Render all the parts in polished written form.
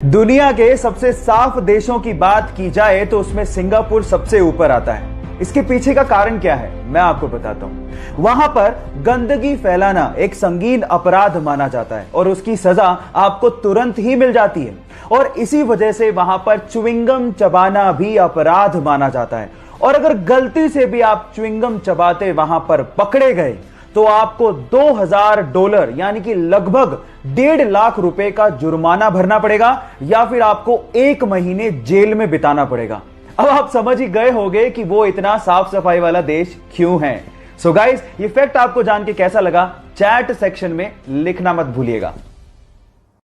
दुनिया के सबसे साफ देशों की बात की जाए तो उसमें सिंगापुर सबसे ऊपर आता है। इसके पीछे का कारण क्या है मैं आपको बताता हूं। वहां पर गंदगी फैलाना एक संगीन अपराध माना जाता है और उसकी सजा आपको तुरंत ही मिल जाती है, और इसी वजह से वहां पर च्युइंगम चबाना भी अपराध माना जाता है। और अगर गलती से भी आप च्युइंगम चबाते वहां पर पकड़े गए तो आपको $2000 यानी कि लगभग 1.5 लाख रुपए का जुर्माना भरना पड़ेगा, या फिर आपको 1 महीने जेल में बिताना पड़ेगा। अब आप समझ ही गए होंगे कि वो इतना साफ सफाई वाला देश क्यों है। सो गाइस, ये फैक्ट आपको जान के कैसा लगा चैट सेक्शन में लिखना मत भूलिएगा।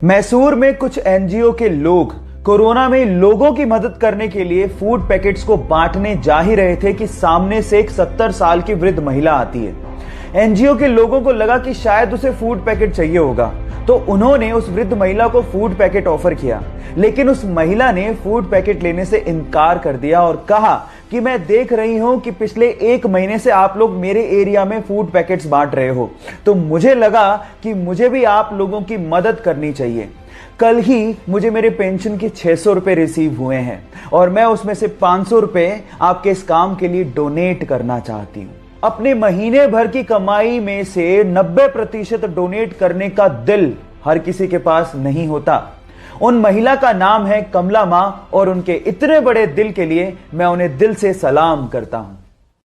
मैसूर में कुछ एनजीओ के लोग कोरोना में लोगों की मदद करने के लिए फूड पैकेट्स को बांटने जा ही रहे थे कि सामने से एक 70 साल की वृद्ध महिला आती है। एनजीओ के लोगों को लगा कि शायद उसे फूड पैकेट चाहिए होगा, तो उन्होंने उस वृद्ध महिला को फूड पैकेट ऑफर किया, लेकिन उस महिला ने फूड पैकेट लेने से इनकार कर दिया और कहा कि मैं देख रही हूं कि पिछले 1 महीने से आप लोग मेरे एरिया में फूड पैकेट्स बांट रहे हो, तो मुझे लगा कि मुझे भी आप लोगों की मदद करनी चाहिए। कल ही मुझे मेरे पेंशन के 600 रुपए रिसीव हुए हैं और मैं उसमें से 500 रुपए आपके इस काम के लिए डोनेट करना चाहती हूं। अपने महीने भर की कमाई में से 90% डोनेट करने का दिल हर किसी के पास नहीं होता। उन महिला का नाम है कमला मां, और उनके इतने बड़े दिल के लिए मैं उन्हें दिल से सलाम करता हूं।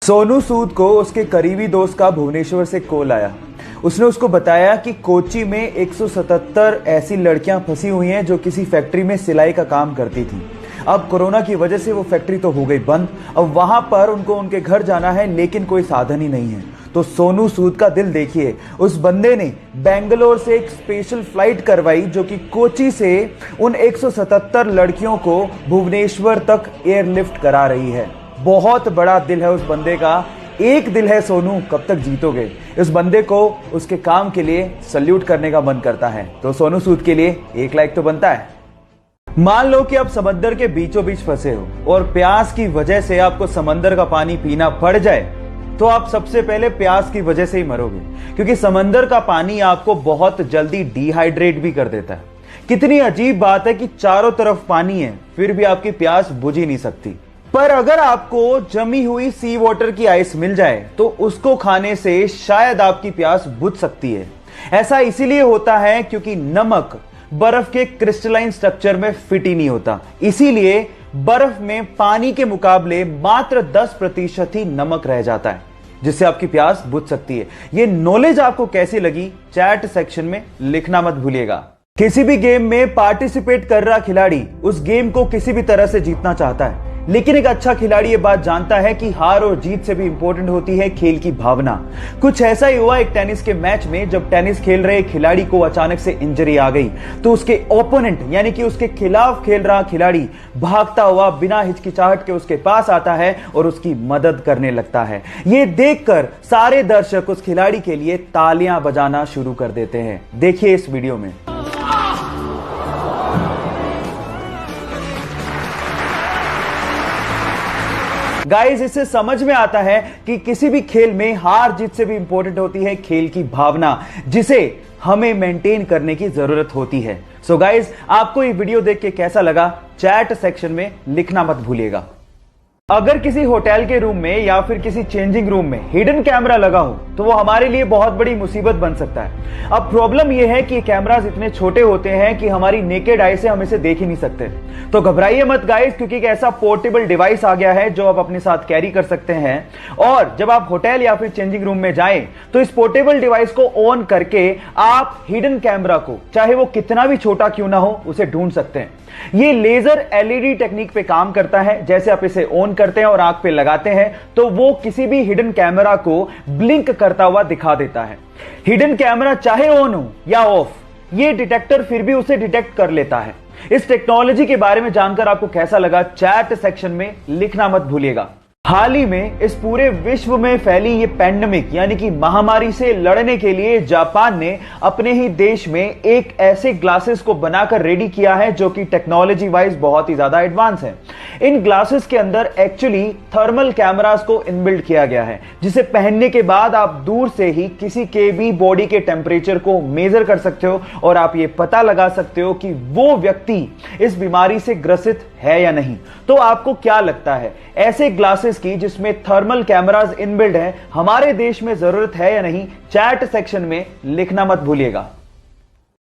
सोनू सूद को उसके करीबी दोस्त का भुवनेश्वर से कॉल आया। उसने उसको बताया कि कोची में 177 ऐसी लड़कियां फंसी हुई हैं जो किसी फैक्ट्री में सिलाई का काम करती थी। अब कोरोना की वजह से वो फैक्ट्री तो हो गई बंद, अब वहां पर उनको उनके घर जाना है लेकिन कोई साधन ही नहीं है। तो सोनू सूद का दिल देखिए, उस बंदे ने बेंगलोर से एक स्पेशल फ्लाइट करवाई जो कि कोची से उन 177 लड़कियों को भुवनेश्वर तक एयरलिफ्ट करा रही है। बहुत बड़ा दिल है उस बंदे का। एक दिल है सोनू, कब तक जीतोगे। इस बंदे को उसके काम के लिए सल्यूट करने का मन करता है। तो सोनू सूद के लिए 1 लाइक तो बनता है। मान लो कि आप समंदर के बीचों बीच फंसे हो और प्यास की वजह से आपको समंदर का पानी पीना पड़ जाए, तो आप सबसे पहले प्यास की वजह से ही मरोगे, क्योंकि समंदर का पानी आपको बहुत जल्दी डिहाइड्रेट भी कर देता है। कितनी अजीब बात है कि चारों तरफ पानी है फिर भी आपकी प्यास बुझ ही नहीं सकती। पर अगर आपको जमी हुई सी वाटर की आइस मिल जाए तो उसको खाने से शायद आपकी प्यास बुझ सकती है। ऐसा इसीलिए होता है क्योंकि नमक बर्फ के क्रिस्टलाइन स्ट्रक्चर में फिट ही नहीं होता, इसीलिए बर्फ में पानी के मुकाबले मात्र 10% ही नमक रह जाता है, जिससे आपकी प्यास बुझ सकती है। ये नॉलेज आपको कैसी लगी चैट सेक्शन में लिखना मत भूलिएगा। किसी भी गेम में पार्टिसिपेट कर रहा खिलाड़ी उस गेम को किसी भी तरह से जीतना चाहता है, लेकिन एक अच्छा खिलाड़ी ये बात जानता है कि हार और जीत से भी इंपॉर्टेंट होती है खेल की भावना। कुछ ऐसा ही हुआ एक टेनिस के मैच में, जब टेनिस खेल रहे खिलाड़ी को अचानक से इंजरी आ गई, तो उसके ओपोनेंट यानी कि उसके खिलाफ खेल रहा खिलाड़ी भागता हुआ बिना हिचकिचाहट के उसके पास आता है और उसकी मदद करने लगता है। ये देखकर सारे दर्शक उस खिलाड़ी के लिए तालियां बजाना शुरू कर देते हैं। देखिए इस वीडियो में। गाइस, इससे समझ में आता है कि किसी भी खेल में हार जीत से भी इंपॉर्टेंट होती है खेल की भावना, जिसे हमें मेंटेन करने की जरूरत होती है। सो गाइस, आपको ये वीडियो देख के कैसा लगा चैट सेक्शन में लिखना मत भूलिएगा। अगर किसी होटल के रूम में या फिर किसी चेंजिंग रूम में हिडन कैमरा लगा हो तो वो हमारे लिए बहुत बड़ी मुसीबत बन सकता है। अब प्रॉब्लम यह है कि कैमरास इतने छोटे होते हैं कि हमारी नेकेड आई से हम इसे देख ही नहीं सकते। तो घबराइए मत गाइस, क्योंकि एक ऐसा पोर्टेबल डिवाइस आ गया है जो आप अपने साथ कैरी कर सकते हैं, और जब आप होटल या फिर चेंजिंग रूम में जाएं तो इस पोर्टेबल डिवाइस को ऑन करके आप हिडन कैमरा को, चाहे वो कितना भी छोटा क्यों ना हो, उसे ढूंढ सकते हैं। ये लेजर एलईडी टेक्निक पे काम करता है। जैसे आप इसे ऑन करते हैं और आंख पे लगाते हैं तो वो किसी भी हिडन कैमरा को ब्लिंक करता हुआ दिखा देता है। हिडन कैमरा चाहे ऑन हो या ऑफ, ये डिटेक्टर फिर भी उसे डिटेक्ट कर लेता है। इस टेक्नोलॉजी के बारे में जानकर आपको कैसा लगा चैट सेक्शन में लिखना मत भूलिएगा। हाल ही में इस पूरे विश्व में फैली ये पैंडेमिक यानी कि महामारी से लड़ने के लिए जापान ने अपने ही देश में एक ऐसे ग्लासेस को बनाकर रेडी किया है जो कि टेक्नोलॉजी वाइज बहुत ही ज्यादा एडवांस है। इन ग्लासेस के अंदर एक्चुअली थर्मल कैमरास को इनबिल्ट किया गया है, जिसे पहनने के बाद आप दूर से ही किसी के भी बॉडी के टेम्परेचर को मेजर कर सकते हो और आप ये पता लगा सकते हो कि वो व्यक्ति इस बीमारी से ग्रसित है या नहीं। तो आपको क्या लगता है, ऐसे ग्लासेस की जिसमें थर्मल कैमरास इनबिल्ट है हमारे देश में जरूरत है या नहीं? चैट सेक्शन में लिखना मत भूलिएगा।